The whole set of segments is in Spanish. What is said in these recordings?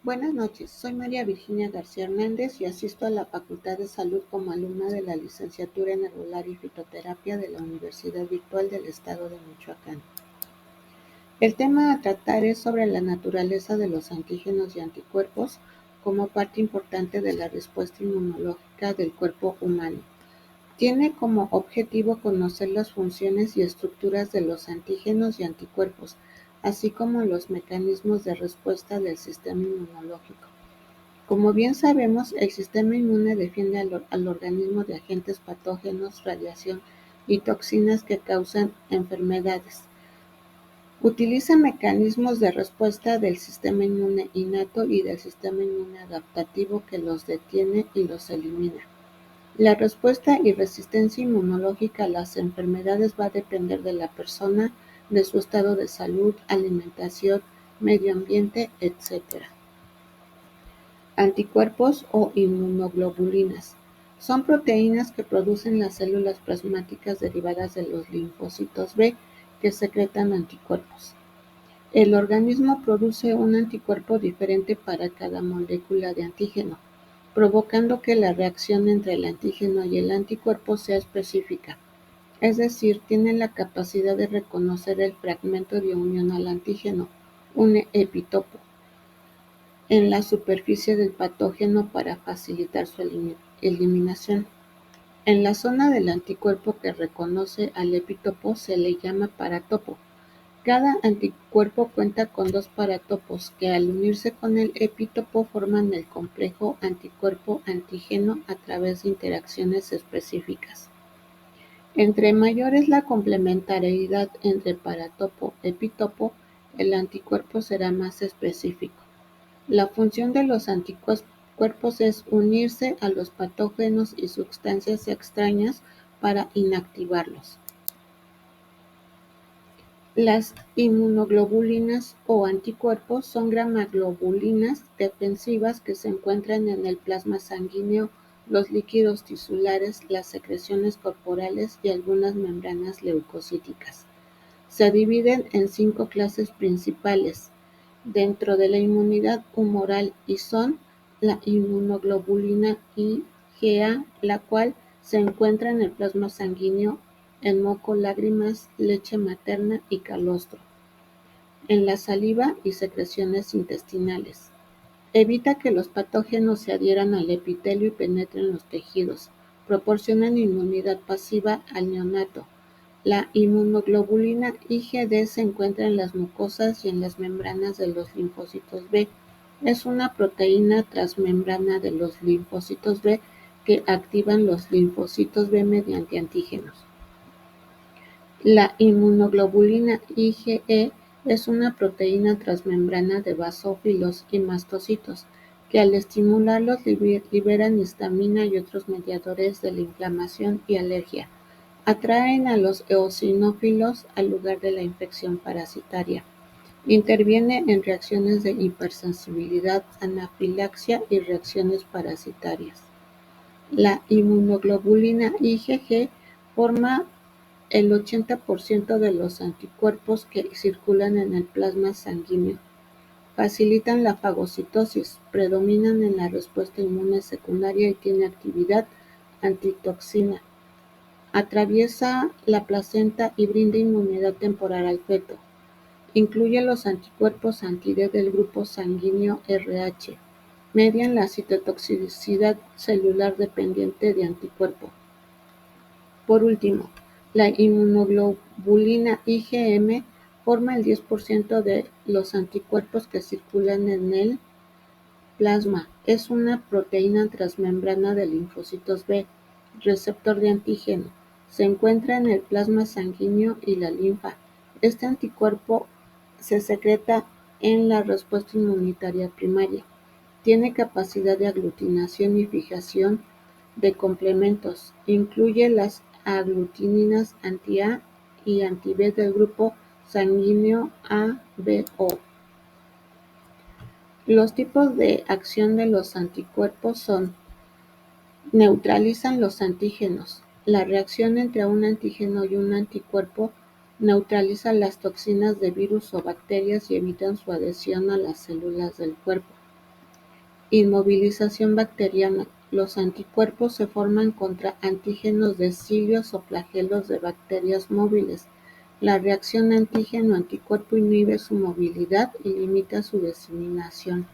Buenas noches, soy María Virginia García Hernández y asisto a la Facultad de Salud como alumna de la Licenciatura en Herbolaria y Fitoterapia de la Universidad Virtual del Estado de Michoacán. El tema a tratar es sobre la naturaleza de los antígenos y anticuerpos como parte importante de la respuesta inmunológica del cuerpo humano. Tiene como objetivo conocer las funciones y estructuras de los antígenos y anticuerpos, así como los mecanismos de respuesta del sistema inmunológico. Como bien sabemos, el sistema inmune defiende al organismo de agentes patógenos, radiación y toxinas que causan enfermedades. Utiliza mecanismos de respuesta del sistema inmune innato y del sistema inmune adaptativo que los detiene y los elimina. La respuesta y resistencia inmunológica a las enfermedades va a depender de la persona, de su estado de salud, alimentación, medio ambiente, etc. Anticuerpos o inmunoglobulinas. Son proteínas que producen las células plasmáticas derivadas de los linfocitos B que secretan anticuerpos. El organismo produce un anticuerpo diferente para cada molécula de antígeno, provocando que la reacción entre el antígeno y el anticuerpo sea específica, es decir, tiene la capacidad de reconocer el fragmento de unión al antígeno, un epitopo, en la superficie del patógeno para facilitar su eliminación. En la zona del anticuerpo que reconoce al epitopo se le llama paratopo. Cada anticuerpo cuenta con dos paratopos que al unirse con el epitopo forman el complejo anticuerpo-antígeno a través de interacciones específicas. Entre mayor es la complementariedad entre paratopo-epitopo, el anticuerpo será más específico. La función de los anticuerpos es unirse a los patógenos y sustancias extrañas para inactivarlos. Las inmunoglobulinas o anticuerpos son gamaglobulinas defensivas que se encuentran en el plasma sanguíneo, los líquidos tisulares, las secreciones corporales y algunas membranas leucocíticas. Se dividen en 5 clases principales dentro de la inmunidad humoral y son la inmunoglobulina IgA, la cual se encuentra en el plasma sanguíneo, en moco, lágrimas, leche materna y calostro, en la saliva y secreciones intestinales. Evita que los patógenos se adhieran al epitelio y penetren los tejidos. Proporcionan inmunidad pasiva al neonato. La inmunoglobulina IgD se encuentra en las mucosas y en las membranas de los linfocitos B. Es una proteína transmembrana de los linfocitos B que activan los linfocitos B mediante antígenos. La inmunoglobulina IgE es una proteína transmembrana de basófilos y mastocitos que al estimularlos liberan histamina y otros mediadores de la inflamación y alergia. Atraen a los eosinófilos al lugar de la infección parasitaria. Interviene en reacciones de hipersensibilidad, anafilaxia y reacciones parasitarias. La inmunoglobulina IgG forma el 80% de los anticuerpos que circulan en el plasma sanguíneo. Facilitan la fagocitosis, predominan en la respuesta inmune secundaria y tiene actividad antitoxina. Atraviesa la placenta y brinda inmunidad temporal al feto. Incluye los anticuerpos anti-D del grupo sanguíneo Rh. Median la citotoxicidad celular dependiente de anticuerpo. Por último, la inmunoglobulina IgM forma el 10% de los anticuerpos que circulan en el plasma. Es una proteína transmembrana de linfocitos B, receptor de antígeno. Se encuentra en el plasma sanguíneo y la linfa. Este anticuerpo se secreta en la respuesta inmunitaria primaria. Tiene capacidad de aglutinación y fijación de complementos. Incluye las aglutininas anti-A y anti-B del grupo sanguíneo ABO. Los tipos de acción de los anticuerpos son: neutralizan los antígenos. La reacción entre un antígeno y un anticuerpo neutraliza las toxinas de virus o bacterias y evitan su adhesión a las células del cuerpo. Inmovilización bacteriana. Los anticuerpos se forman contra antígenos de cilios o flagelos de bacterias móviles. La reacción antígeno-anticuerpo inhibe su movilidad y limita su diseminación.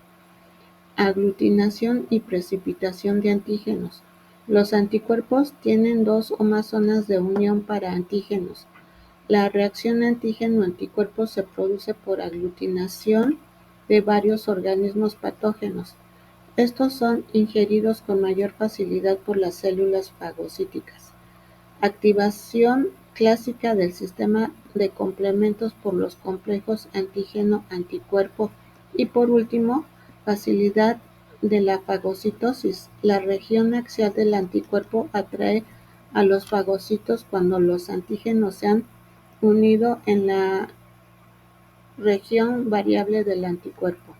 Aglutinación y precipitación de antígenos. Los anticuerpos tienen dos o más zonas de unión para antígenos. La reacción antígeno-anticuerpo se produce por aglutinación de varios organismos patógenos. Estos son ingeridos con mayor facilidad por las células fagocíticas. Activación clásica del sistema de complementos por los complejos antígeno-anticuerpo y por último, facilidad de la fagocitosis. La región axial del anticuerpo atrae a los fagocitos cuando los antígenos se han unido en la región variable del anticuerpo.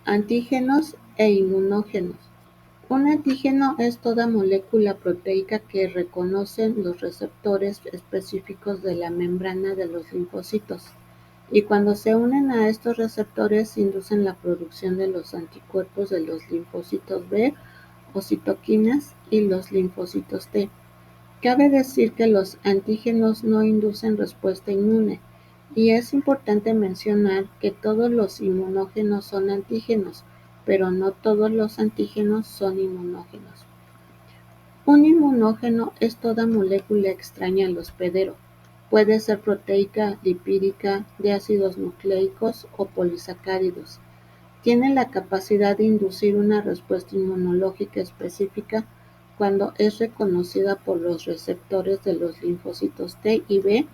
Antígenos e inmunógenos. Un antígeno es toda molécula proteica que reconocen los receptores específicos de la membrana de los linfocitos, y cuando se unen a estos receptores inducen la producción de los anticuerpos de los linfocitos B o citoquinas y los linfocitos T. Cabe decir que los antígenos no inducen respuesta inmune, y es importante mencionar que todos los inmunógenos son antígenos, pero no todos los antígenos son inmunógenos. Un inmunógeno es toda molécula extraña al hospedero. Puede ser proteica, lipídica, de ácidos nucleicos o polisacáridos. Tiene la capacidad de inducir una respuesta inmunológica específica cuando es reconocida por los receptores de los linfocitos T y B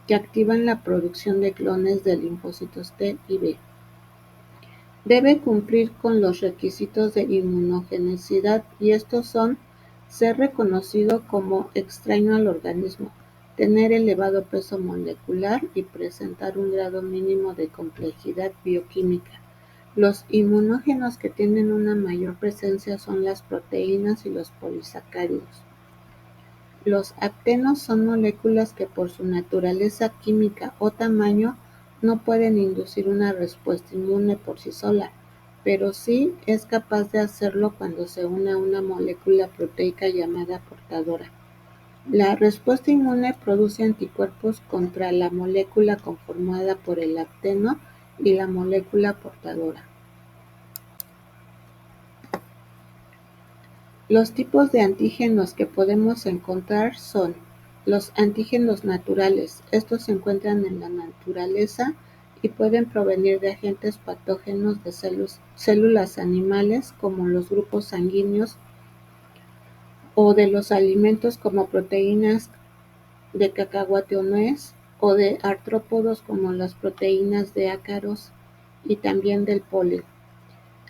que activan la producción de clones de linfocitos T y B. Debe cumplir con los requisitos de inmunogenicidad, y estos son: ser reconocido como extraño al organismo, tener elevado peso molecular y presentar un grado mínimo de complejidad bioquímica. Los inmunógenos que tienen una mayor presencia son las proteínas y los polisacáridos. Los aptenos son moléculas que por su naturaleza química o tamaño no pueden inducir una respuesta inmune por sí sola, pero sí es capaz de hacerlo cuando se une a una molécula proteica llamada portadora. La respuesta inmune produce anticuerpos contra la molécula conformada por el apteno y la molécula portadora. Los tipos de antígenos que podemos encontrar son los antígenos naturales. Estos se encuentran en la naturaleza y pueden provenir de agentes patógenos de células animales, como los grupos sanguíneos, o de los alimentos como proteínas de cacahuate o nuez, o de artrópodos como las proteínas de ácaros y también del polen.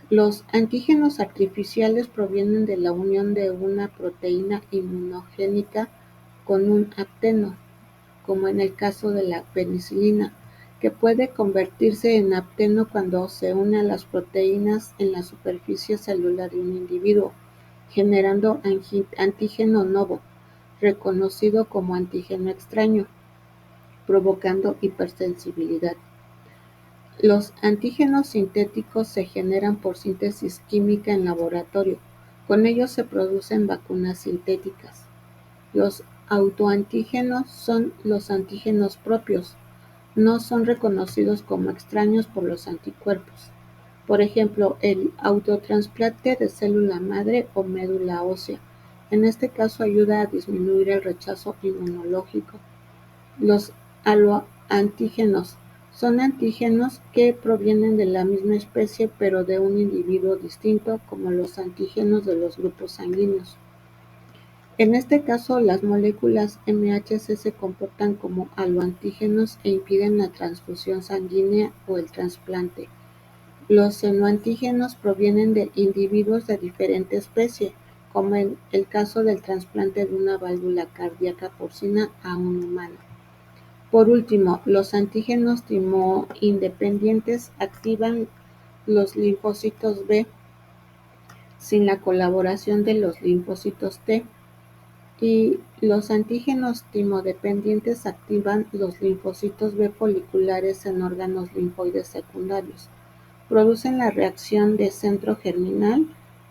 Los antígenos artificiales provienen de la unión de una proteína inmunogénica con un apteno, como en el caso de la penicilina, que puede convertirse en apteno cuando se une a las proteínas en la superficie celular de un individuo, generando antígeno novo, reconocido como antígeno extraño, provocando hipersensibilidad. Los antígenos sintéticos se generan por síntesis química en laboratorio. Con ellos se producen vacunas sintéticas. Los autoantígenos son los antígenos propios. No son reconocidos como extraños por los anticuerpos. Por ejemplo, el autotrasplante de célula madre o médula ósea. En este caso ayuda a disminuir el rechazo inmunológico. Los haloantígenos son antígenos que provienen de la misma especie pero de un individuo distinto, como los antígenos de los grupos sanguíneos. En este caso, las moléculas MHC se comportan como haloantígenos e impiden la transfusión sanguínea o el trasplante. Los xenoantígenos provienen de individuos de diferente especie, como en el caso del trasplante de una válvula cardíaca porcina a un humano. Por último, los antígenos timoindependientes activan los linfocitos B sin la colaboración de los linfocitos T, y los antígenos timodependientes activan los linfocitos B foliculares en órganos linfoides secundarios. Producen la reacción de centro germinal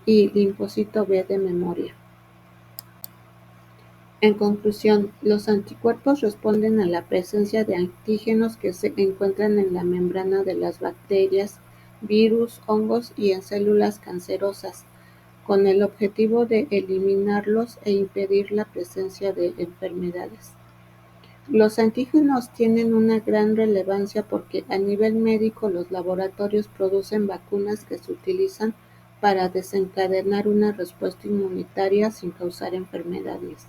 y linfocito B de memoria. En conclusión, los anticuerpos responden a la presencia de antígenos que se encuentran en la membrana de las bacterias, virus, hongos y en células cancerosas, con el objetivo de eliminarlos e impedir la presencia de enfermedades. Los antígenos tienen una gran relevancia porque a nivel médico los laboratorios producen vacunas que se utilizan para desencadenar una respuesta inmunitaria sin causar enfermedades.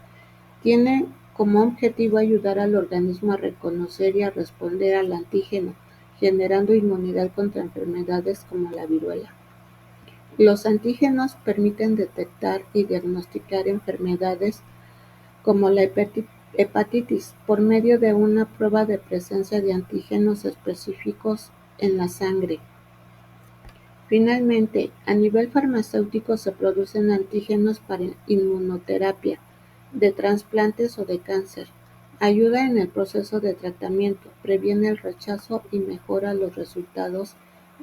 Tiene como objetivo ayudar al organismo a reconocer y a responder al antígeno, generando inmunidad contra enfermedades como la viruela. Los antígenos permiten detectar y diagnosticar enfermedades como la hepatitis por medio de una prueba de presencia de antígenos específicos en la sangre. Finalmente, a nivel farmacéutico se producen antígenos para inmunoterapia, de trasplantes o de cáncer. Ayuda en el proceso de tratamiento, previene el rechazo y mejora los resultados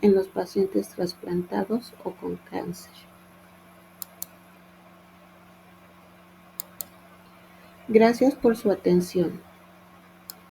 en los pacientes trasplantados o con cáncer. Gracias por su atención.